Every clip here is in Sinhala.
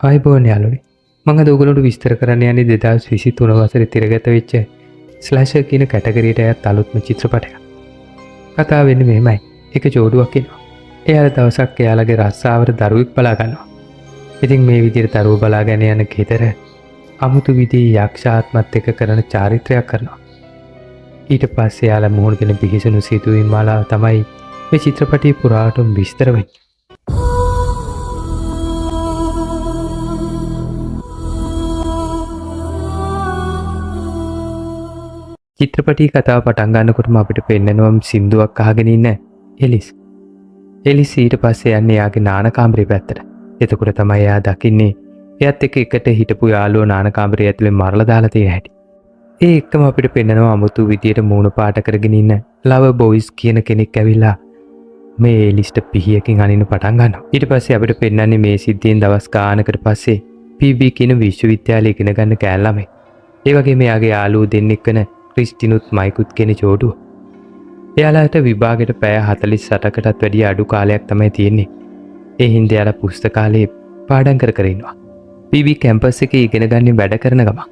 ආයිබෝන් යාළුවනේ. මම අද ඔයගොල්ලන්ට විස්තර කරන්න යන්නේ 2023 වසරේ තිරගත වෙච්ච ස්ලැෂර් කියන කැටගරියට අයත් අලුත්ම චිත්‍රපටයක්. කතාව වෙන්නේ මෙහෙමයි. එක ජෝඩුවක් ඉන්නවා. එයාලා දවසක් එයාලගේ රස්සාවට දරුවෙක් බලා ගන්නවා. ඉතින් මේ විදිහට දරුවෝ බලාගෙන යන ගෙදර අමුතු විදිහේ යක්ෂාත්මත් එක්ක කරන චාරිත්‍රයක් කරනවා. ඊට පස්සේ එයාලා මුහුණ දෙන බිහිසුණු සිතුවිලි මාලාව තමයි මේ චිත්‍රපටයේ පුරාටම විස්තර වෙන්නේ. චිත්‍රපටයේ කතාව පටන් ගන්නකොටම අපිට පෙන්නනවා සින්දුවක් අහගෙන ඉන්න එලිස්. එලිස් ඊට පස්සේ යන්නේ එයාගේ නාන කාමරේ පැත්තට. එතකොට තමයි එයා දකින්නේ එයාත් එක්ක එකට හිටපු යාළුවෝ නාන කාමරේ ඇතුලේ මරලා දාලා තියෙන හැටි. ඒ එක්කම අපිට පෙන්නනවා අමුතු විදියට මූණ පාට කරගෙන ඉන්න ලව බොයිස් කියන කෙනෙක් ඇවිල්ලා මේ එලිස්ට පිහියකින් අනින්න පටන් ගන්නවා. ඊට පස්සේ අපිට පෙන්නන්නේ මේ සිද්ධියෙන් දවස් ගානකට පස්සේ පීබී කියන විශ්වවිද්‍යාලයේ ඉගෙන ගන්න කෑල් ළමයි. ඒ වගේම එයාගේ යාළුවෝ දෙන්නෙක් වෙන ක්‍රිස්ටිනුත් මයිකුත් කෙන ජෝඩුව. එයාලාට විභාගයට පැය 48කටත් වැඩිය අඩු කාලයක් තමයි තියෙන්නේ. ඒ හින්දා එයාලා පුස්තකාලේ පාඩම් කර ඉන්නවා. පීබී කැම්පස් එකේ ඉගෙන ගන්න වැඩ කරන ගමන්.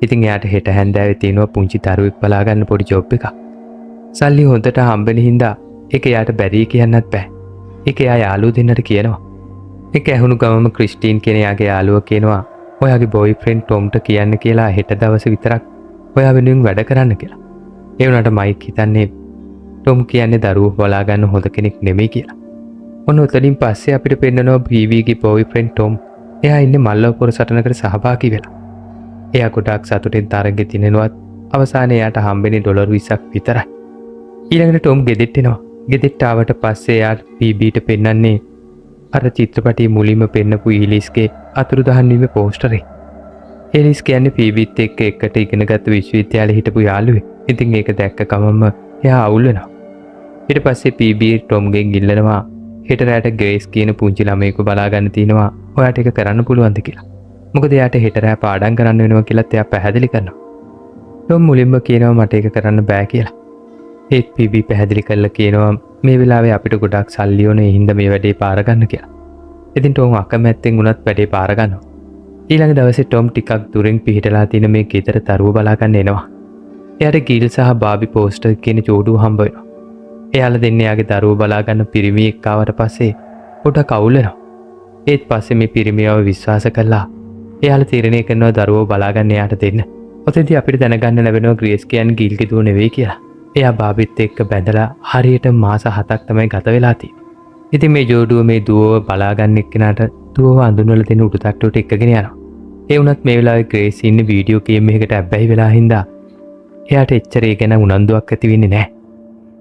ඉතින් එයාට හෙට හැන්දෑවේ තියෙනවා පුංචි දරුවෙක් බලා ගන්න පොඩි ජොබ් එකක්. සල්ලි හොඳට හම්බෙන හින්දා ඒක එයාට බැරි කියන්නත් බෑ. ඒක එයා යාළුවෝ දෙන්නට කියනවා. ඒක ඇහුණු ගමම ක්‍රිස්ටින් කියන එයාගේ යාළුවා කියනවා ඔයාගේ බොයිෆ්‍රෙන්ඩ් ටොම්ට කියන්න කියලා හෙට දවසේ විතරක් ඔයා වෙනුවෙන් වැඩ කරන්න කියලා. ඒ වුණාට මයික් හිතන්නේ ටොම් කියන්නේ දරුවෝ බලා ගන්න හොඳ කෙනෙක් නෙමෙයි කියලා. ඔන්න උතලින් පස්සේ අපිට පෙන්නනවා බීවීගේ බොයිෆ්‍රෙන්ඩ් ටොම්. එයා ඉන්නේ මල්ලවපුර සටනකට සහභාගී වෙලා. එයා ගොඩක් සතුටින් තරගෙ තිනෙනවත් අවසානයේ එයාට හම්බෙන්නේ ඩොලර් 20ක් විතරයි. ඊළඟට ටොම් ගෙදෙට්ට එනවා. ගෙදෙට්ට ආවට පස්සේ එයාට බීබීට පෙන්නන්නේ අර චිත්‍රපටයේ මුලින්ම පෙන්නපු ඊලිස්ගේ අතුරුදහන් වීමේ පෝස්ටරේ. එලිස් කියන්නේ පීබීත් එක්ක එකට ඉගෙනගත්ත විශ්වවිද්‍යාලේ හිටපු යාළුවෙක්. ඉතින් ඒක දැක්ක ගමන්ම එයා අවුල් වෙනවා. ඊට පස්සේ පීබී ටොම්ගෙන් ඉල්ලනවා හෙට රැට ග්‍රේස් කියන පුංචි ළමයෙකු බලා ගන්න තිනවා. ඔයාට ඒක කරන්න පුළුවන්ද කියලා. මොකද එයාට හෙට රැ පාඩම් කරන්න වෙනවා කියලාත් එයා පැහැදිලි කරනවා. ටොම් මුලින්ම කියනවා මට ඒක කරන්න බෑ කියලා. ඒත් පීබී පැහැදිලි කරලා කියනවා මේ වෙලාවේ අපිට ගොඩක් සල්ලි ඕනේ හින්දා මේ වැඩේ පාර ගන්න කියලා. ඉතින් ටොම් අකමැත්තෙන් වුණත් වැඩේ පාර ගන්නවා. ඊළඟ දවසේ ටොම් ටිකක් දුරින් පිහිටලා තියෙන මේ ගෙදර දරුවෝ බලා ගන්න එනවා. එයාට ගීල් සහ බාබි පෝස්ටර් කියන ජෝඩුව හම්බ වෙනවා. එයාලා දෙන්නේ එයාගේ දරුවෝ බලා ගන්න පිරිමියෙක් ආවට පස්සේ පොඩක් අවුල් වෙනවා. ඒත් පස්සේ මේ පිරිමියව විශ්වාස කළා. එයාලා තීරණය කරනවා දරුවෝ බලා ගන්න එයාට දෙන්න. ඔතෙන්දී අපිට දැනගන්න ලැබෙනවා ග්‍රේස් කියන්නේ ගීල්ගේ දුව නෙවෙයි කියලා. එයා බාබිත් එක්ක බැඳලා හරියට මාස 7ක් තමයි ගත වෙලා තියෙන්නේ. ඉතින් මේ ජෝඩුව මේ දුවව බලා ගන්න එක්කෙනාට දුවව අඳුන්වලා දෙන උඩු තට්ටුවට එක්කගෙන යනවා. ඒ වුණත් මේ වෙලාවේ ග්‍රේස් ඉන්නේ වීඩියෝ ගේම් එකකට ඇබ්බැහි වෙලා හින්දා එයාට එච්චර ඒ ගැන උනන්දුවක් ඇති වෙන්නේ නැහැ.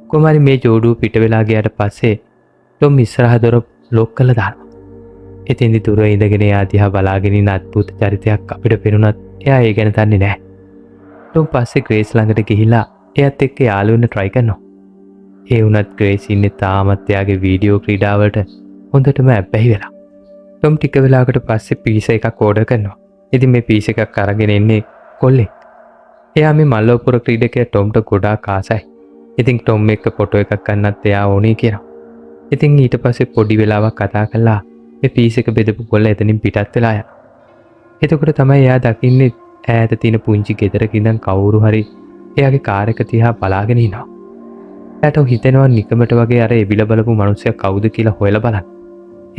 කොහොම හරි මේ ජෝඩුව පිට වෙලා ගියාට පස්සේ ටොම් ඉස්සරහ දොර ලොක් කරලා දානවා. එතෙන්දි දුර ඉඳගෙන එයා දිහා බලාගෙන ඉන්න අద్భుත චරිතයක් අපිට පෙනුනත් එයා ඒ ගැන දන්නේ නැහැ. ටොම් පස්සේ ග්‍රේස් ළඟට ගිහිල්ලා එයාත් එක්ක යාළු වෙන්න try කරනවා. ඒ වුණත් ග්‍රේස් ඉන්නේ තාමත් එයාගේ වීඩියෝ ක්‍රීඩාවලට හොඳටම ඇබ්බැහි වෙලා. ටොම් ටික වෙලාවකට පස්සේ පීසා එකක් ඕඩර් කරනවා. ඉතින් මේ පීස් එකක් අරගෙන එන්නේ කොල්ලෙක්. එයා මේ මල්ලවපුර ක්‍රීඩකයා ටොම්ට ගොඩාක් ආසයි. ඉතින් ටොම් එක්ක ෆොටෝ එකක් ගන්නත් එයා ඕනේ කියනවා. ඉතින් ඊට පස්සේ පොඩි වෙලාවක් කතා කළා මේ පීස් එක බෙදපු කොල්ල එතනින් පිටත් වෙලා යනවා. එතකොට තමයි එයා දකින්නේ ඈත තියෙන පුංචි ගෙදරක ඉඳන් කවුරු හරි එයාගේ කාර් එක දිහා බලාගෙන ඉනවා. එයාට හිතෙනවා නිකමට වගේ අර එබිල බලපු මිනිස්සයා කවුද කියලා හොයලා බලන්න.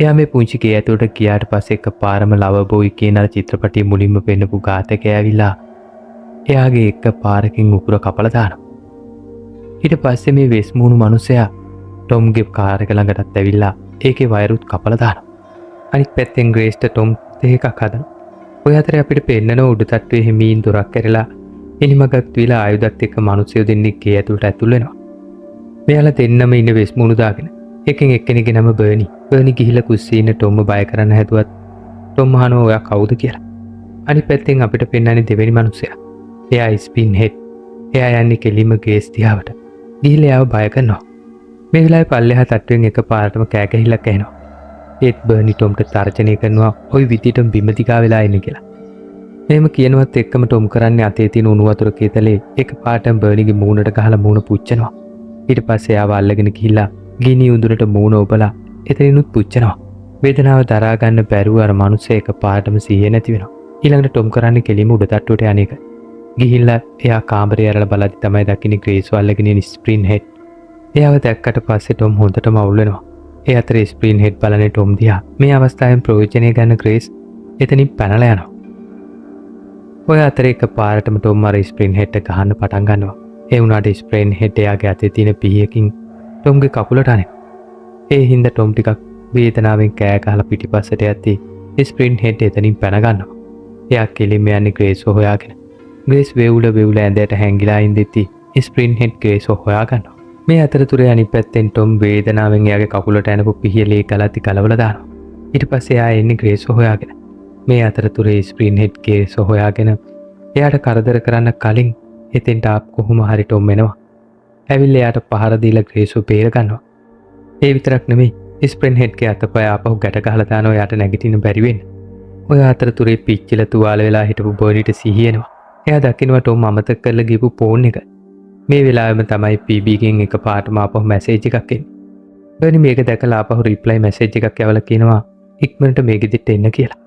එයා මේ පුංචි ගේ ඇතුළට ගියාට පස්සේ එකපාරම ලවබෝයි කියන අර චිත්‍රපටයේ මුලින්ම පෙන්නපු ඝාතකයා ඇවිල්ලා එයාගේ එක පාරකින් උකුර කපලා දානවා. ඊට පස්සේ මේ වෙස්මුණු මිනිසයා ටොම්ගේ කාර් එක ළඟටත් ඇවිල්ලා ඒකේ වයරුත් කපලා දානවා. අනිත් පැත්තෙන් ග්‍රේස්ට ටොම් දෙකක් හදනවා. ඔය අතරේ අපිට පෙන්නන උඩ තට්ටුවේ හිමීන් දොරක් ඇරලා එනිමගක් විලා ආයුධත් එක්ක මිනිස්සු දෙන්නෙක් ගේ ඇතුළට ඇතුල් වෙනවා. මෙයාලා දෙන්නම ඉන්නේ වෙස්මුණු දාගෙන. එකෙන් එක්කෙනෙක්ගේ නම බර්නි. බර්නි ගිහිල්ලා කුස්සියේ ඉන්න ටොම්ව බය කරන්න හැදුවත් ටොම් අහනවා ඔයා කවුද කියලා. අනිත් පැත්තෙන් අපිට පෙන්නන්නේ දෙවෙනි මිනිසයා. එයා ස්පින් හෙඩ්. එයා යන්නේ කෙලිම ගේස් දිහාවට. ගිහිල්ලා එයාව බය කරනවා. මේ වෙලාවේ පල්ලෙහා තට්ටුවෙන් එකපාරටම කෑකැහිල්ලක් ඇහෙනවා. ඒත් බර්නි ටොම්ට තර්ජනය කරනවා ওই විදිහටම බිම දිගා වෙලා ඉන්නේ කියලා. එහෙම කියනවත් එක්කම ටොම් කරන්නේ අතේ තියෙන උණු වතුර කේතලේ එකපාරටම බර්නිගේ මූණට ගහලා මූණ පුච්චනවා. ඊට පස්සේ එයාව අල්ලගෙන ගිහිල්ලා ගිනි උඳුරට මූණ ඔබලා එතනිනුත් පුච්චනවා. වේදනාව දරා ගන්න බැරුව අර මිනිස්සේ එකපාරටම සිහිය නැති වෙනවා. ඊළඟට ටොම් කරන්නේ කෙලිම උඩ තට්ටුවට යන එක. ගිහිල්ලා එයා කාමරේ ඇරලා බලද්දි තමයි දකින්නේ ග්‍රේස් වල්ලගෙන ඉන්න ස්ප්‍රින් හෙඩ්. එයාව දැක්කට පස්සේ ටොම් හොඳටම අවුල් වෙනවා. ඒ අතරේ ස්ප්‍රින් හෙඩ් බලන්නේ ටොම් දිහා. මේ අවස්ථාවෙන් ප්‍රයෝජනය ගන්න ග්‍රේස් එතනින් පැනලා යනවා. ඔය අතරේ එකපාරටම ටොම් අර ස්ප්‍රින් හෙඩ් එක ගහන්න පටන් ගන්නවා. ඒ වුණාට ස්ප්‍රින් හෙඩ් එයාගේ අතේ තියෙන පිහියකින් ටොම්ගේ කකුලට අනිනවා. ඒ හින්දා ටොම් ටිකක් වේදනාවෙන් කෑ ගහලා පිටිපස්සට යද්දී ස්ප්‍රින් හෙඩ් එතනින් පැන ගන්නවා. එයා කෙලින්ම යන්නේ ග්‍රේස්ව හොයාගෙන. ග්‍රේස් වේවුල ඇඳයට හැංගිලා ඉඳිද්දි ස්ප්‍රින් හෙඩ් ග්‍රේස්ව හොයා ගන්නවා. මේ අතරතුරේ අනිත් පැත්තෙන් ටොම් වේදනාවෙන් එයාගේ කකුලට ඇනපු පිහිය ලේ ගලති කලවලා දානවා. ඊට පස්සේ එයා එන්නේ ග්‍රේස්ව හොයාගෙන. මේ අතරතුරේ ස්ප්‍රින් හෙඩ් ග්‍රේස්ව හොයාගෙන එයාට කරදර කරන්න කලින් එතෙන්ට ආප් කොහොම හරි ටොම් එනවා. ඇවිල්ලා එයාට පහර දීලා ග්‍රේස්ව බේර ගන්නවා. ඒ විතරක් නෙමෙයි ස්ප්‍රින් හෙඩ්ගේ අතපය ආපහු ගැට ගහලා දානවා එයාට නැගිටින්න බැරි වෙන්න. ඔය අතරතුරේ පිච්චිලා තුවාල වෙලා හිටපු බර්නිට සිහියනවා. එයා දකින්නවා ටොම් අමතක කරලා ගිහපු ෆෝන් එක. මේ වෙලාවෙම තමයි PB-ගෙන් එකපාරටම ආපහු මැසේජ් එකක් එන්නේ. බර්නි මේක දැකලා ආපහු රිප්ලයි මැසේජ් එකක් යවලා කියනවා ඉක්මනට මේ ගෙදරට එන්න කියලා.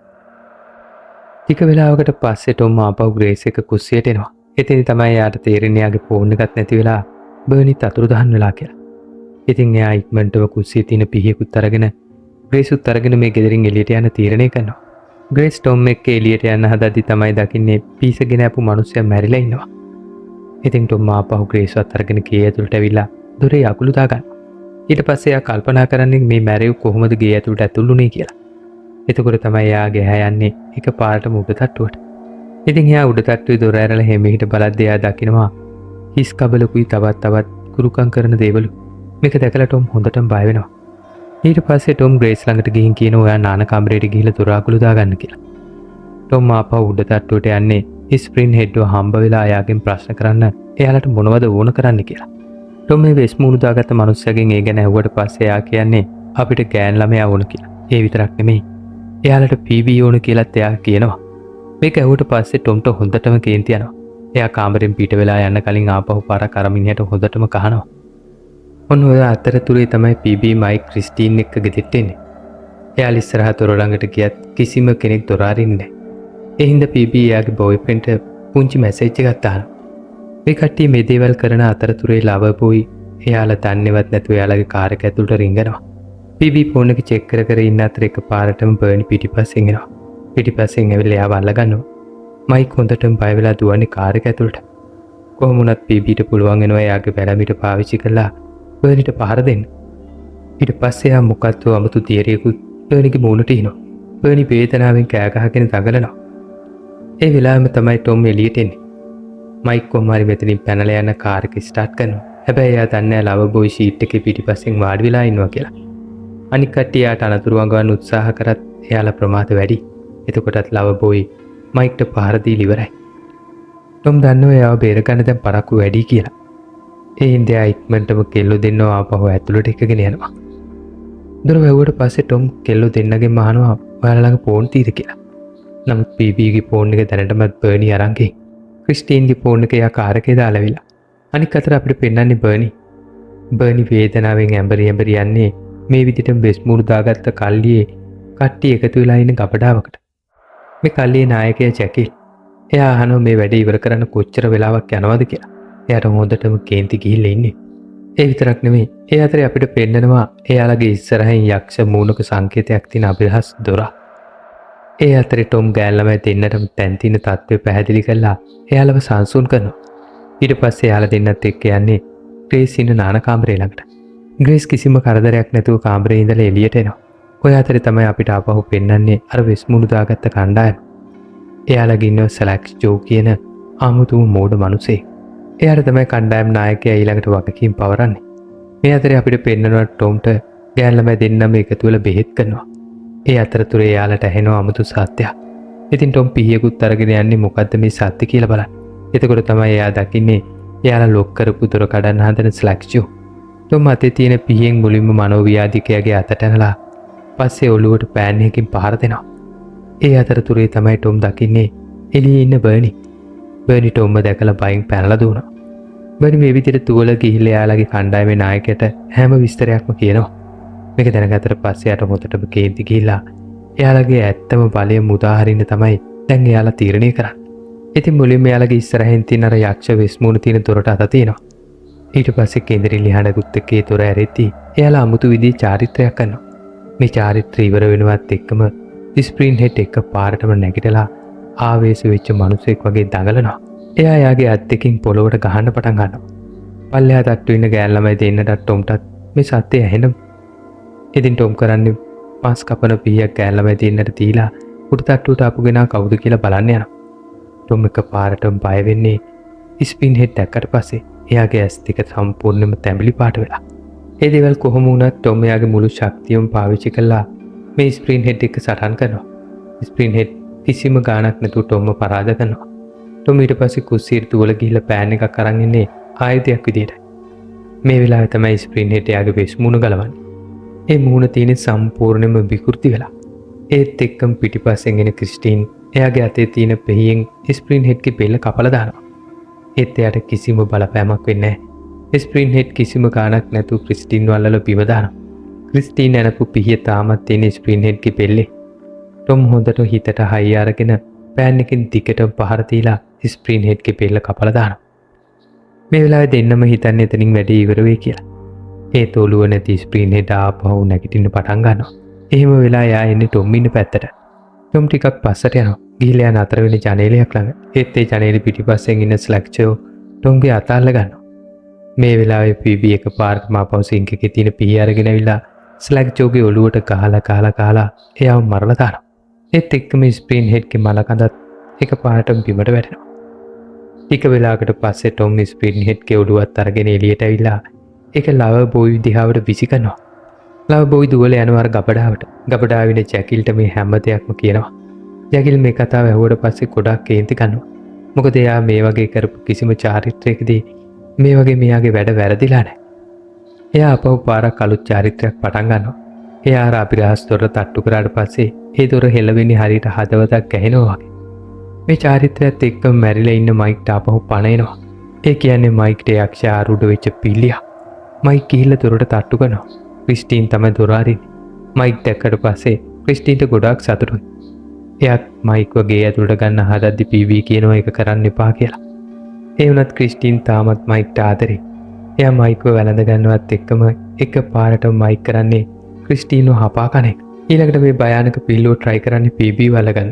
ටික වෙලාවකට පස්සේ ටොම් ආපහු ග්‍රේස් එක කුස්සියට එනවා. එතන තමයි එයාට තේරෙන්නේ එයාගේ ෆෝන් එකක් නැති වෙලා බර්නිත් අතුරුදහන් වෙලා කියලා. ඉතින් එයා ඉක්මනටම කුස්සියේ තියෙන පිහියකුත් අරගෙන ග්‍රේස්ුත් අරගෙන මේ ගෙදරින් එළියට යන්න තීරණය කරනවා. ග්‍රේස් ටොම් එක්ක එළියට යන්න හදද්දි තමයි දකින්නේ පීසගෙන ආපු මිනිස්සයා මැරිලා ඉන්නවා. ඉතින් ටොම් ආපහු ග්‍රේස්වත් අරගෙන ගේ ඇතුළට ඇවිල්ලා දොරේ අකුළු දාගන්නවා. ඊට පස්සේ එයා කල්පනා කරන්නේ මේ මැරෙව් කොහොමද ගේ ඇතුළට ඇතුළුනේ කියලා. එතකොට තමයි එයා ගේ යන්නේ එකපාරටම උඩ තට්ටුවට. ඉතින් එයා උඩ තට්ටුවේ දොර ඇරලා හැමෙහිට බලද්දී එයා දකිනවා හිස් කබලකුයි තවත් කුරුකම් කරන දේවලු. මේක දැකලා ටොම් හොඳටම බය වෙනවා. ඊට පස්සේ ටොම් ග්‍රේස් ළඟට ගිහින් කියනවා ඔයා නාන කාමරේට ගිහිල්ලා දොර අකුළු දාගන්න කියලා. ටොම් ආපහු උඩ තට්ටුවට යන්නේ ස්ප්‍රින් හෙඩ්ව හම්බ වෙලා එයාගෙන් ප්‍රශ්න කරන්න එයාලට මොනවද ඕන කරන්න කියලා. ටොම් මේ වෙස් මූණු දාගත්ත මිනිස්සයාගෙන් ඒ ගැන ඇහුවට පස්සේ එයා කියන්නේ අපිට ගෑන් ළමයා ඕන කියලා. ඒ විතරක් නෙමෙයි. එයාලට PB ඕන කියලාත් එයා කියනවා. මේක ඇහුවට පස්සේ ටොම්ට හොඳටම කේන්ති යනවා. එයා කාමරෙන් පිට වෙලා යන්න කලින් ආපහු පාරක් අර මිනිහට හොඳටම කහනවා. ඔන්න ඔය අතරතුරේ තමයි PB මයික් ක්‍රිස්ටින් එක්ක ගෙදෙට්ට එන්නේ. එයාලා ඉස්සරහ දොර ළඟට ගියත් කිසිම කෙනෙක් දොර අරින්නේ නැහැ. ඒ හින්දා PB එයාගේ බොයිෆ්‍රෙන්ඩ්ට පුංචි මැසේජ් එකක් දානවා. මේ කට්ටිය මේ දේවල් කරන අතරතුරේ ලවර් බොයි එයාලා දන්නේවත් නැතුව එයාලගේ කාර් එක ඇතුළට රිංගනවා. PB ෆෝන් එක චෙක් කර ඉන්න අතර එකපාරටම බර්නි පිටිපස්සෙන් එනවා. පිටිපස්සෙන් ඇවිල්ලා එයාව අල්ල ගන්නවා. මයික් හොඳටම බය වෙලා දුවන්නේ කාර් එක ඇතුළට. කොහොම වුණත් PBට පුළුවන් වෙනවා එයාගේ බැලමිට පාවිච්චි කරලා බර්නිට පහර දෙන්න. ඊට පස්සේ එයා මොකක්ද අමුතු තියරියකුත් බර්නිගේ මූණට හිනවා. බර්නි වේදනාවෙන් කෑ ගහගෙන දඟලනවා. ඒ වෙලාවෙම තමයි ටොම් එළියට එන්නේ. මයික් කොහොමරි මෙතනින් පැනලා යන කාර් එක ස්ටාර්ට් කරනවා. හැබැයි එයා දන්නේ නැහැ ලවර් බොයි ෂීට් එකේ පිටිපස්සෙන් වාඩි වෙලා ඉන්නවා කියලා. අනික කට්ටිය එයාට අනතුරු වගවන්න උත්සාහ කරත් එයාලා ප්‍රමාද වැඩි. එතකොටත් ලවර් බොයි මයික්ට පහර දීලා ඉවරයි. ටොම් දන්නවා එයාව බේරගන්න දැන් පරක්කු වැඩි කියලා. ඒ හින්දා ඉක්මනටම කෙල්ලෝ දෙන්නව ආපහු ඇතුළට එකගෙන යනවා. දොර වැහුවට පස්සේ ටොම් කෙල්ලෝ දෙන්නගෙන් අහනවා ඔයාලා ළඟ ෆෝන් තියෙද කියලා. නමුත් PBගේ ෆෝන් එක දැනටමත් බර්නි අරන් ගිහින් ක්‍රිස්ටින්ගේ ෆෝන් එක එයා කාර් එකේ දාලා ඇවිල්ලා. අනික අතට අපිට පෙන්නන්නේ බර්නි වේදනාවෙන් ඇඹරි යන්නේ මේ විදිහට බෙස් මූණු දාගත්ත කල්ලියේ කට්ටිය එකතු වෙලා ඉන්න ගබඩාවකට. මේ කල්ලියේ නායකයා ජැකිල්. එයා අහනවා මේ වැඩේ ඉවර කරන්න කොච්චර වෙලාවක් යනවද කියලා. එයාට හොඳටම කේන්ති ගිහිල්ලා ඉන්නේ. ඒ විතරක් නෙමෙයි. ඒ අතරේ අපිට පෙන්නනවා එයාලගේ ඉස්සරහින් යක්ෂ මූණක සංකේතයක් තියෙන අභිරහස් දොර. ඒ අතරේ ටොම් ගෑල්ලමයි දෙන්නටම තැන් තියෙන තත්ත්වය පැහැදිලි කරලා එයාලව සංසුන් කරනවා. ඊට පස්සේ එයාලා දෙන්නත් එක්ක යන්නේ ග්‍රේස් ඉන්න නාන කාමරේ ළඟට. ග්‍රේස් කිසිම කරදරයක් නැතුව කාමරේ ඉඳලා එළියට එනවා. ඔය අතරේ තමයි අපිට ආපහු පෙන්නන්නේ අර වෙස් මූණු දාගත්ත කණ්ඩායම. එයාලගේ ඉන්නව සලැක්ස් ජෝ කියන ආමුතුම මෝඩ මිනිසෙක්. එයාට තමයි කණ්ඩායම් නායකයා ඊළඟට වගකීම් පවරන්නේ. මේ අතරේ අපිට පෙන්නනවා ටොම්ට ගෑල්ලමයි දෙන්නම එකතු වෙලා බෙහෙත් කරනවා. ඒ අතරතුරේ එයාලට ඇහෙනවා අමුතු සත්‍යයක්. ඉතින් ටොම් පිහියකුත් අරගෙන යන්නේ මොකද්ද මේ සත්‍ය කියලා බලන්න. එතකොට තමයි එයා දකින්නේ එයාලා ලොක් කරපු දොර කඩන්න හදන ස්ලැක්ස්ජෝ. ටොම් අතේ තියෙන පිහියෙන් මුලින්ම මනෝව්‍යාධිකයාගේ අතට ඇනලා පස්සේ ඔළුවට පෑන් එකකින් පහර දෙනවා. ඒ අතරතුරේ තමයි ටොම් දකින්නේ එළියේ ඉන්න බර්නි ටොම්ව දැකලා බයින් පැනලා දුවනවා. බර්නි මේ විදිහට තුවල ගිහිල්ලා එයාලගේ කණ්ඩායමේ නායකයට හැම විස්තරයක්ම කියනවා. මේක දැනගත්තට පස්සේ යට හොතටම කේන්ති ගිහිල්ලා එයාලගේ ඇත්තම බලය මුදා හරින්න තමයි දැන් එයාලා තීරණය කරන්නේ. ඉතින් මුලින්ම එයාලගේ ඉස්සරහින් තියෙන අර යක්ෂ වෙස්මුණු තියෙන දොරට අත තියෙනවා. ඊට පස්සේ කේන්දරි ලිහාඩකුත් එක්ක ඒ දොර ඇරෙද්දී එයාලා අමුතු විදිහේ චාරිත්‍රයක් කරනවා. මේ චාරිත්‍රය ඉවර වෙනවත් එක්කම ස්ප්‍රීන් හෙඩ් එක පාරටම නැගිටලා ආවේශ වෙච්ච මිනිසෙක් වගේ දඟලනවා. එයා යාගේ අත් දෙකින් පොළොවට ගහන්න පටන් ගන්නවා. පල්ලෙහා තට්ටු ඉන්න ගෑල් ළමයි දෙන්නටත් ටොම්ටත් මේ සත්‍ය ඇහෙන. ඉතින් ටොම් කරන්නේ පස් කපන පීයක් ගෑල් ළමයි දෙන්නට දීලා උඩ තට්ටුවට ආපු කෙනා කවුද කියලා බලන්න යනවා. ටොම් එක පාරටම බය වෙන්නේ ස්ප්‍රීන් හෙඩ් දැක්කට පස්සේ එයාගේ ඇස් දෙක සම්පූර්ණයෙන්ම තැඹිලි පාට වෙලා. ඒ දේවල් කොහොම වුණත් ටොම් එයාගේ මුළු ශක්තියම පාවිච්චි කළා මේ ස්ප්‍රීන් හෙඩ් එක සටන් කරනවා. ස්ප්‍රීන් හෙඩ් කිසිම ගාණක් නැතුව ටොම්ව පරාද කරනවා. ටොම් ඊට පස්සේ කුස්සියට තුවල ගිහිල්ලා පෑන් එකක් අරන් ඉන්නේ ආයුධයක් විදියට. මේ වෙලාවේ තමයි ස්ප්‍රීන් හෙඩ් එයාගේ වෙස් මූණ ගලවන්නේ. ඒ මූණ තියෙන සම්පූර්ණයෙන්ම විකෘති වෙලා. ඒත් එක්කම පිටිපස්සෙන් එන ක්‍රිස්ටින් එයාගේ අතේ තියෙන පෙහියෙන් ස්ප්‍රීන් හෙඩ්ගේ බෙල්ල කපලා දානවා. ඒත් එයාට කිසිම බලපෑමක් වෙන්නේ නැහැ. ස්ප්‍රීන් හෙඩ් කිසිම ගාණක් නැතුව ක්‍රිස්ටින් වල්ලල බිම දානවා. ක්‍රිස්ටින් ඇනපු පිහිය තාමත් තියෙන ස්ප්‍රීන් හෙඩ්ගේ බෙල්ලේ. ටොම් හොඳට හිතට හයි අරගෙන පෑන් එකෙන් දිගටම පහර දීලා ස්ප්‍රීන් හෙඩ්ගේ බෙල්ල කපලා දානවා. මේ වෙලාවේ දෙන්නම හිතන්නේ එතනින් වැඩේ ඉවර වෙයි කියලා. ඒ තොලුව නැති ස්ප්‍රීන් හෙඩ් ආපහු නැගිටින්න පටන් ගන්නවා. එහෙම වෙලා එයා එන්නේ ටොම් ඉන්න පැත්තට. ටොම් ටිකක් පස්සට යනවා. ගිහිල්ලා යන අතර වෙන ජනේලයක් ළඟ. ඒත් ඒ ජනේලෙ පිටිපස්සෙන් ඉන්න ස්ලැක්චෝ ටොම්ගේ අත අල්ල ගන්නවා. මේ වෙලාවේ පීබී එකපාරටම ආපහු සිංක් එකේ තියෙන පිහි අරගෙන ඇවිල්ලා ස්ලැක්චෝගේ ඔළුවට ගහලා එයාව මරලා දානවා. ඒත් එක්කම ස්ප්‍රීන් හෙඩ්ගේ මලකඳත් එකපාරටම බිමට වැටෙනවා. ටික වෙලාවකට පස්සේ ටොම් ස්ප්‍රීන් හෙඩ්ගේ ඔළුවත් අරගෙන එළියට ඇවිල්ලා ඒක ලව බෝයි දිහාවට විසි කරනවා. ලව බෝයි දුවල යනවා අර ගබඩාවට. ගබඩාවේ ජැකිල්ට මේ හැම දෙයක්ම කියනවා. ජැකිල් මේ කතාව ඇහුවට පස්සේ ගොඩක් කේන්ති ගන්නවා. මොකද එයා මේ වගේ කරපු කිසිම චාරිත්‍රයකදී මේ වගේ මෙයාගේ වැඩ වැරදිලා නැහැ. එයා අපව පාරක් අලුත් චාරිත්‍රයක් පටන් ගන්නවා. එයා අර අභිරහස් දොර තට්ටු කරාට පස්සේ ඒ දොර හෙලවෙන්නේ හරියට හදවතක් ගැහෙනවා වගේ. මේ චාරිත්‍රයත් එක්කම මැරිලා ඉන්න මයික්ට ආපහු පණ එනවා. ඒ කියන්නේ මයික්ට යක්ෂ ආරූඪ වෙච්ච පිල්ලියා. මයික් ගිහිල්ලා දොරට තට්ටු කරනවා. ක්‍රිස්ටින් තමයි දොර අරින්නේ. මයික් දැක්කට පස්සේ ක්‍රිස්ටින්ට ගොඩාක් සතුටුයි. එයාත් මයික්ව ගේ ඇතුළට ගන්න හදද්දි පීවී කියනවා ඒක කරන්න එපා කියලා. ඒ වුණත් ක්‍රිස්ටින් තාමත් මයික්ට ආදරේ. එයා මයික්ව වැළඳ ගන්නවත් එක්කම එක පාරටම මයික් කරන්නේ ක්‍රිස්ටින්ව හපා කන එක. ඊළඟට මේ භයානක පිල්ලුව try කරන්නේ පීබී වලගන්න.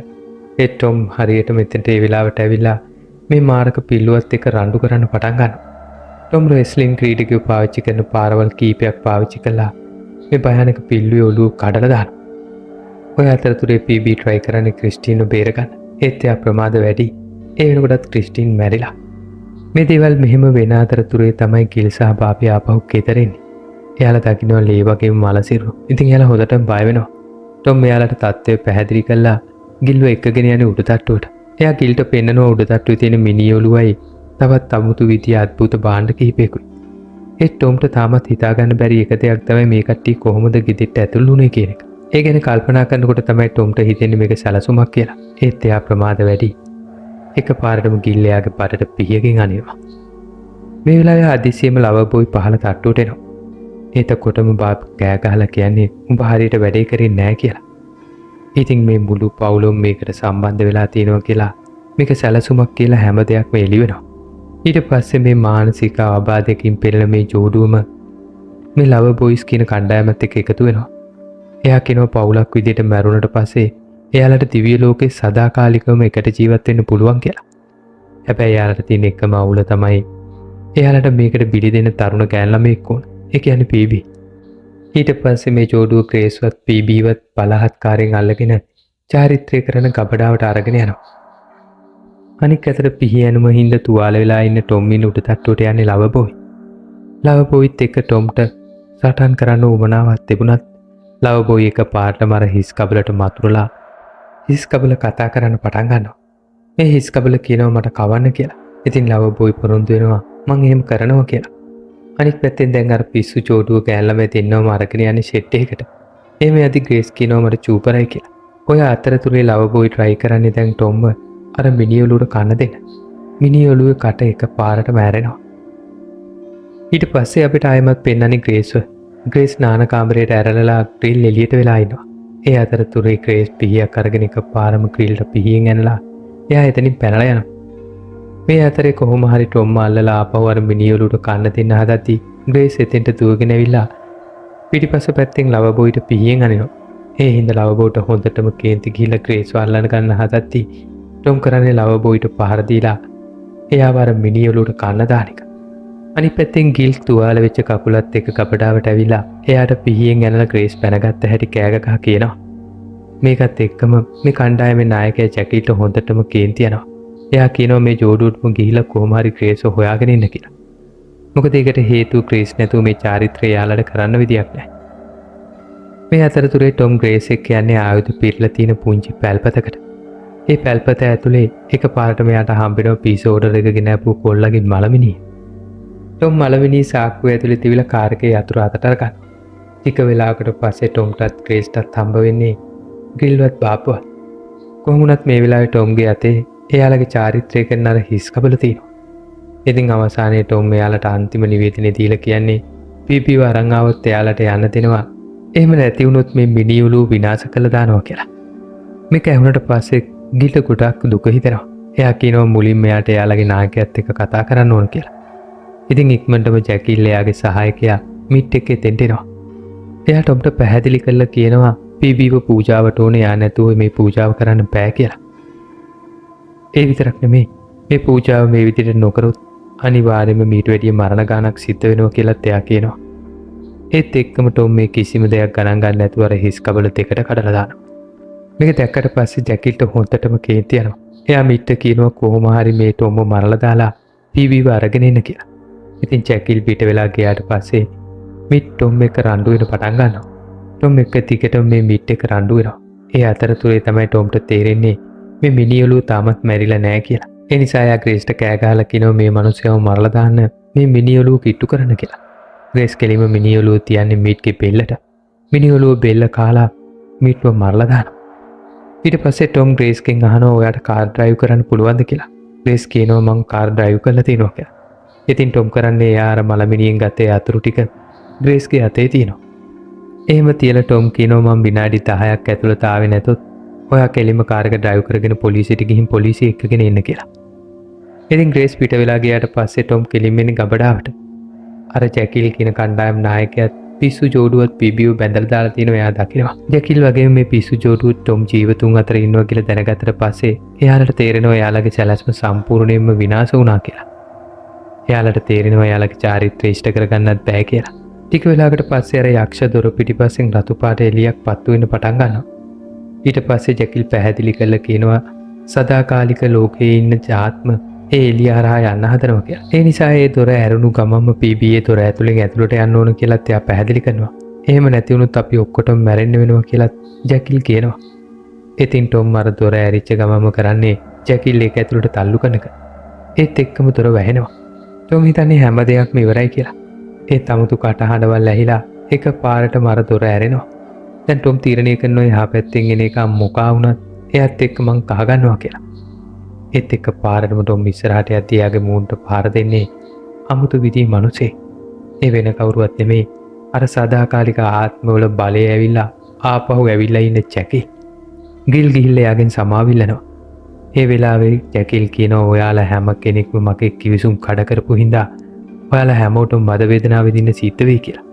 ඒ ටොම් හරියට මෙතනට ඒ වෙලාවට ඇවිල්ලා මේ මාරක පිල්ලුවත් එක්ක රණ්ඩු කරන්න පටන් ගන්නවා. ටොම් රෙස්ලින් ක්‍රීඩකයෝ පාවිච්චි කරන පාරවල් කීපයක් පාවිච්චි කළා මේ භයානක පිල්ලුවේ ඔළුව කඩලා දානවා. ඔය අතරතුරේ පීබී try කරන්නේ ක්‍රිස්ටින්ව බේරගන්න. ඒත් එයා ප්‍රමාද වැඩි. ඒ වෙනකොටත් ක්‍රිස්ටින් මැරිලා. මේ දේවල් මෙහෙම වෙන අතරතුරේ තමයි ගිල් සහ බාපි ආපහු ගෙදර එන්නේ. එයාලා දකින්නවා ලේ වගේම මලසිරු. ඉතින් එයාලා හොඳටම බය වෙනවා. ටොම් එයාලට තත්ත්වය පැහැදිලි කළා ගිල්ව එක්කගෙන යන්නේ උඩ තට්ටුවට. එයා ගිල්ට පෙන්නනවා උඩ තට්ටුවේ තියෙන මිනි ඔළුවයි තවත් අමුතු විදිය අద్భుත භාණ්ඩ කිහිපයකුයි. ඒ ටොම්ට තාමත් හිතාගන්න බැරි එක දෙයක් තමයි මේ කට්ටිය කොහොමද ගෙදෙට්ට ඇතුළු වුනේ කියන එක. ඒ ගැන කල්පනා කරනකොට තමයි ටොම්ට හිතෙන්නේ මේක සැලසුමක් කියලා. ඒත් එයා ප්‍රමාද වැඩි. එකපාරටම ගිල් එයාගේ බඩට පිහියකින් අනිනවා. මේ වෙලාවේ අදිසියම ලවබෝයි පහළ තට්ටුවට එනවා. එතකොටම බාප් කෑ ගහලා කියන්නේ උඹ හරියට වැඩේ කරේ නැහැ කියලා. ඉතින් මේ මුළු පවුලම මේකට සම්බන්ධ වෙලා තියෙනවා කියලා මේක සැලසුමක් කියලා හැම දෙයක්ම එළි වෙනවා. ඊට පස්සේ මේ මානසික ආබාධයකින් පෙළෙන මේ ජෝඩුවම මේ ලව බොයිස් කියන කණ්ඩායමත් එක්ක එකතු වෙනවා. එයා කියනවා පවුලක් විදිහට මැරුණට පස්සේ එයාලට දිව්‍ය ලෝකේ සදාකාලිකවම එකට ජීවත් වෙන්න පුළුවන් කියලා. හැබැයි එයාලට තියෙන එකම අවුල තමයි එයාලට මේකට බිලි දෙන තරුණ ගෑන් ළමෙක් ඕන. ඒ කියන්නේ පීබී. ඊට පස්සේ මේ ජෝඩුව ක්‍රේස්වත් පීබීවත් බලහත්කාරයෙන් අල්ලගෙන චාරිත්‍රය කරන ගබඩාවට අරගෙන යනවා. අනික් අතට පිහි ඇනුම හින්දා තුවාල වෙලා ඉන්න ටොම්මින් උඩ තට්ටුවට යන්නේ ලවබෝයි. ලවබෝයිත් එක්ක ටොම්ට සටන් කරන්න උවමනාවක් තිබුණත් ලවබෝයි එක පාටම අර හිස් කබලට මතුරලා හිස් කබල කතා කරන්න පටන් ගන්නවා. මේ හිස් කබල කියනවා මට කවන්න කියලා. ඉතින් ලවබෝයි පොරොන්දු වෙනවා මං එහෙම කරනවා කියලා. අනික් පැත්තෙන් දැන් අර පිස්සු චෝඩුව ගෑල්ලම දෙන්නවම අරගෙන යන්නේ ෂෙඩ් එකකට. එහෙම යදි ග්‍රේස් කියනවා මට චූපරයි කියලා. ඔය අතරතුරේ ලවබෝයි try කරන්නේ දැන් ටොම්ව අර මිනි ඔලුවට කන්න දෙන්න. මිනි ඔලුවේ කට එක පාරට මෑරෙනවා. ඊට පස්සේ අපිට ආයෙමත් පෙන්නන්නේ ග්‍රේස්ව ග්‍රේස් නාන කාමරයට ඇරලලා ග්‍රිල් එළියට වෙලා ඉන්නවා. ඒ අතරතුරේ ග්‍රේස් පිහියක් අරගෙන එකපාරම ග්‍රිල්ට පිහියෙන් ඇනලා එයා එතනින් පැනලා යනවා. මේ අතරේ කොහොම හරි ටොම් අල්ලලා ආපහු අර මිනිඔලුට කන්න දෙන්න හදද්දි ග්‍රේස් එතෙන්ට දුවගෙන ඇවිල්ලා පිටිපස්ස පැත්තෙන් ලවබෝයිට පිහියෙන් අනිනවා. ඒ හින්දා ලවබෝට හොඳටම කේන්ති ගිහිල්ලා ග්‍රේස්ව අල්ලන්න ගන්න හදද්දි ටොම් කරන්නේ ලවබෝයිට පහර දීලා එයාව අර මිනිඔලුට කන්න දාන එක. අනිත් පැත්තෙන් ගිල් තුවාල වෙච්ච කකුලත් එක්ක කපඩාවට ඇවිල්ලා එයාට පිහියෙන් ඇනලා ග්‍රේස් පැනගත්ත හැටි කෑග කහ කියනවා. මේකත් එක්කම මේ කණ්ඩායමේ නායකයා ජැකිල්ට හොඳටම කේන්ති යනවා. එයා කියනවා මේ ජෝඩුවටම ගිහිල්ලා කොහොම හරි ග්‍රේස්ව හොයාගෙන ඉන්න කියලා. මොකද ඒකට හේතුව ග්‍රේස් නැතුව මේ චාරිත්‍රය යාලට කරන්න විදියක් නැහැ. මේ අතරතුරේ ටොම් ග්‍රේස් එක්ක යන්නේ ආයුධ පිරලා තියෙන පුංචි පැල්පතකට. ඒ පැල්පත ඇතුලේ එකපාරටම එයාට හම්බෙනවා පීස් ඕඩර් එක ගෙන ආපු කොල්ලගේ මලමිනිය. ටොම් මලමිනිය සාක්කුව ඇතුලේ තිබිලා කාර් එකේ යතුරු අතට අරගන්නවා. ටික වෙලාවකට පස්සේ ටොම්ටත් ග්‍රේස්ටත් හම්බ වෙන්නේ ග්‍රිල්වත් බාපුවත්. කොහොමුණත් මේ වෙලාවේ ටොම්ගේ අතේ එයාලගේ චාරිත්‍රය කරන අර හිස් කබල තියෙනවා. ඉතින් අවසානයේ ටොම් එයාලට අන්තිම නිවේදනය දීලා කියන්නේ පීපීව අරන් ආවොත් එයාලට යන්න දෙනවා. එහෙම නැති වුණොත් මේ මිනිඔලු විනාශ කළා දානවා කියලා. මේක ඇහුනට පස්සේ ගිල්ට ගොඩක් දුක හිතෙනවා. එයා කියනවා මුලින්ම එයාට එයාලගේ නායකයාත් එක්ක කතා කරන්න ඕන කියලා. ඉතින් ඉක්මනටම ජැකිල් එයාගේ සහායකයා මිට් එකේ තෙන්ට එනවා. එයා ටොම්ට පැහැදිලි කරලා කියනවා පීපීව පූජාවට ඕනේ යා නැතුව මේ පූජාව කරන්න බෑ කියලා. ඒ විතරක් නෙමෙයි මේ පූජාව මේ විදිහට නොකරොත් අනිවාර්යයෙන්ම මීට වැඩිය මරණ ගානක් සිද්ධ වෙනවා කියලාත් එයා කියනවා. ඒත් එක්කම ටොම් මේ කිසිම දෙයක් ගණන් ගන්න නැතුව අර හිස් කබල දෙකට කඩලා දානවා. මේක දැක්කට පස්සේ ජැකිල්ට හොඳටම කේන්ති යනවා. එයා මිට්ට කියනවා කොහොම හරි මේ ටොම්ව මරලා දාලා පීපීව අරගෙන එන්න කියලා. ඉතින් ජැකිල් පිට වෙලා ගියාට පස්සේ මිට් ටොම් එක රණ්ඩු වෙන පටන් ගන්නවා. ටොම් එක දිගටම මේ මිට් එක රණ්ඩු වෙනවා. ඒ අතරතුරේ තමයි ටොම්ට තේරෙන්නේ මේ මිනිඔලු තාමත් මැරිලා නැහැ කියලා. ඒ නිසා එයා ග්‍රේස්ට කෑ ගහලා කියනවා මේ මිනිස්සයව මරලා දාන්න මේ මිනිඔලු කිට්ටු කරන්න කියලා. ග්‍රේස් කෙලිම මිනිඔලුව තියන්නේ මිට්ගේ බෙල්ලට. මිනිඔලුව බෙල්ල කාලා මිට්ව මරලා දානවා. ඊට පස්සේ ටොම් ග්‍රේස්ගෙන් අහනවා ඔයාට කාර් ඩ්‍රයිව් කරන්න පුළුවන්ද කියලා. ග්‍රේස් කියනවා මං කාර් ඩ්‍රයිව් කරලා තියෙනවා කියලා. ඉතින් ටොම් කරන්නේ එයා අර මලමිනියෙන් ගත්තේ අතුරු ටික ග්‍රේස්ගේ අතේ තියෙනවා. එහෙම තියලා ටොම් කියනවා මං විනාඩි 10ක් ඇතුළත ආවේ නැතොත් ඔයා කෙලිම කාර් එක ඩ්‍රයිව් කරගෙන පොලිසියට ගිහින් පොලිසිය එක්කගෙන එන්න කියලා. ඉතින් ග්‍රේස් පිට වෙලා ගියාට පස්සේ ටොම් කෙලින්ම එන්නේ ගබඩාවට. අර ජැකිල් කියන කණ්ඩායම් නායකයාත් පිස්සු ජෝඩුවත් පීබීව බැඳලා දාලා තියෙනවා එයා දකිනවා. ජැකිල් වගේම මේ පිස්සු ජෝඩුවත් ටොම් ජීවතුන් අතර ඉන්නවා කියලා දැනගත්තට පස්සේ එයාලට තේරෙනවා එයාලගේ සැලැස්ම සම්පූර්ණයෙන්ම විනාශ වුණා කියලා. එයාලට තේරෙනවා එයාලගේ චාරිත්‍රය ඉෂ්ට කරගන්නත් බෑ කියලා. ටික වෙලාවකට පස්සේ අර යක්ෂ දොර පිටිපස්සෙන් රතු පාට එළියක් පත්තු වෙන්න පටන් ගන්නවා. ඊට පස්සේ ජැකිල් පැහැදිලි කරලා කියනවා සදාකාලික ලෝකයේ ඉන්න ආත්ම ඒ එළිය හරහා යන්න හදනවා කියලා. ඒ නිසා ඒ දොර ඇරුණු ගමන්ම පීබීයේ දොර ඇතුලෙන් ඇතුළට යන්න ඕන කියලාත් එයා පැහැදිලි කරනවා. එහෙම නැති වුණොත් අපි ඔක්කොටම මැරෙන්න වෙනවා කියලාත් ජැකිල් කියනවා. ඉතින් ටොම් අර දොර ඇරිච්ච ගමන්ම කරන්නේ ජැකිල් ඒක ඇතුළට තල්ලු කරන එක. ඒත් එක්කම දොර වැහෙනවා. ටොම් හිතන්නේ හැම දෙයක්ම ඉවරයි කියලා. ඒ තමුතු කටහඬවල් ඇහිලා එක පාරටම අර දොර ඇරෙනවා. දැන් ටොම් තීරණය කරනවා එහා පැත්තෙන් එන එක මොකා වුණත් එයාත් එක්ක මං කහ ගන්නවා කියලා. ඒත් එක්ක පාරටම ටොම් ඉස්සරහට යද්දී එයාගේ මූණට පාර දෙන්නේ අමුතු විදිහේ මිනිසෙක්. ඒ වෙන කවුරුවත් නෙමෙයි අර සදාකාලික ආත්මවල බලය ඇවිල්ලා ආපහු ඇවිල්ලා ඉන්න ජැකිල්. ගිල් ගිහිල්ලා එයාගෙන් සමාවිල්ලනවා. ඒ වෙලාවේ ජැකිල් කියනවා ඔයාලා හැම කෙනෙක්ම මගේ කිවිසුම් කඩ කරපු හින්දා ඔයාලා හැමෝටම මද වේදනාව විඳින්න සිද්ධ වෙයි කියලා.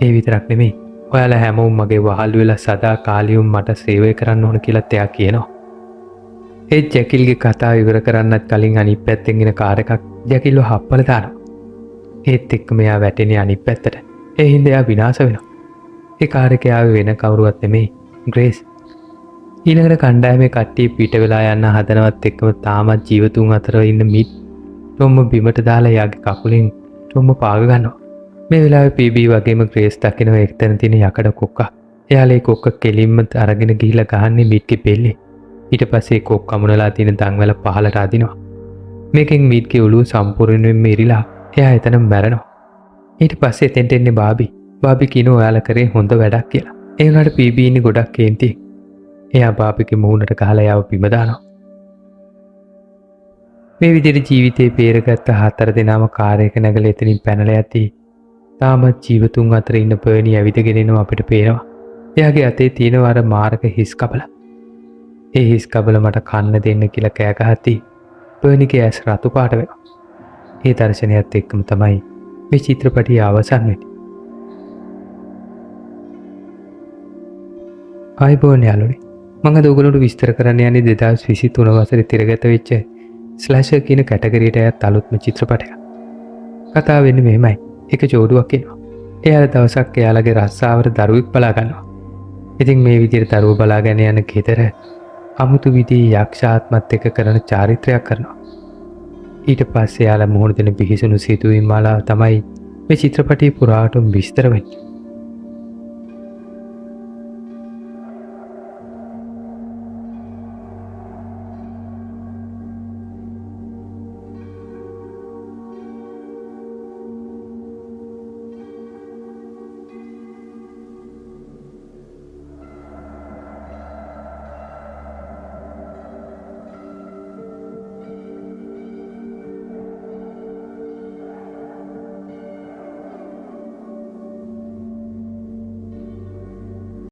ඒ විතරක් නෙමෙයි ඔයාලා හැමෝම මගේ වහල් වෙලා සදා කාලියුම් මට සේවය කරන්න ඕන කියලාත් එයා කියනවා. ඒ ජැකිල්ගේ කතාව ඉවර කරන්නත් කලින් අනිත් පැත්තෙන් එන කාර් එකක් ජැකිල්ව හප්පලා දානවා. ඒත් එක්කම එයා වැටෙන්නේ අනිත් පැත්තට. ඒ හින්දා එයා විනාශ වෙනවා. ඒ කාර් එකේ ආවේ වෙන කවුරුවත් නෙමෙයි ග්‍රේස්. ඊළඟට කණ්ඩායමේ කට්ටිය පිට වෙලා යන්න හදනවත් එක්කම තාමත් ජීවතුන් අතර ඉන්න මිට් ටොම්ම බිමට දාලා එයාගේ කකුලෙන් ටොම්ම පාග ගන්නවා. මේ වෙලාවේ පීබී වගේම ග්‍රේස් දකිනවා එක්තැන තියෙන යකඩ කොක්ක. එයාලා ඒ කොක්ක කෙලින්ම අරගෙන ගිහිල්ලා ගහන්නේ මිට්ගේ බෙල්ලේ. ඊට පස්සේ කොක්ක අමුණලා තියෙන දන්වැල පහලට අදිනවා. මේකෙන් මිට්ගේ ඔළුව සම්පූර්ණයෙන්ම ඉරිලා එයා එතනම මැරෙනවා. ඊට පස්සේ එතෙන්ට එන්නේ බාබි. බාබි කියනවා ඔයාලා කරේ හොඳ වැඩක් කියලා. ඒ වුණාට පීබී ඉන්නේ ගොඩක් කේන්ති. එයා බාබිගේ මූණට ගහලා යාව බිම දානවා. මේ විදිහට ජීවිතේ පේරගත්ත හතර දෙනාම කාර් එක නැගලා එතනින් පැනලා යති. තාමත් ජීවතුන් අතර ඉන්න බර්නි ඇවිදගෙන එනවා අපිට පේනවා. එයාගේ අතේ තියෙනවා අර මාරක හිස් කබල. ඒ හිස් කබල මට කන්න දෙන්න කියලා කෑ ගහද්දී බර්නිගේ ඇස් රතු පාට වෙනවා. ඒ දර්ශනයත් එක්කම තමයි මේ චිත්‍රපටිය අවසන් වෙන්නේ. ආයිබෝන් යාළුවනේ. මම අද ඔයගොල්ලන්ට විස්තර කරන්න යන්නේ 2023 වසරේ තිරගත වෙච්ච ස්ලැෂර් කියන කැටගරියට අයත් අලුත්ම චිත්‍රපටයක්. කතාව වෙන්නේ මෙහෙමයි. එක ජෝඩුවක් ඉන්නවා. එයාලා දවසක් එයාලගේ රස්සාවට දරුවෙක් බලා ගන්නවා. ඉතින් මේ විදිහට දරුවෝ බලාගෙන යන ගෙදර අමුතු විදිහේ යක්ෂාත්මත් එක්ක කරන චාරිත්‍රයක් කරනවා. ඊට පස්සේ එයාලා මුහුණ දෙන බිහිසුණු සිතුවිලි මාලාව තමයි මේ චිත්‍රපටයේ පුරාටම විස්තර වෙන්නේ.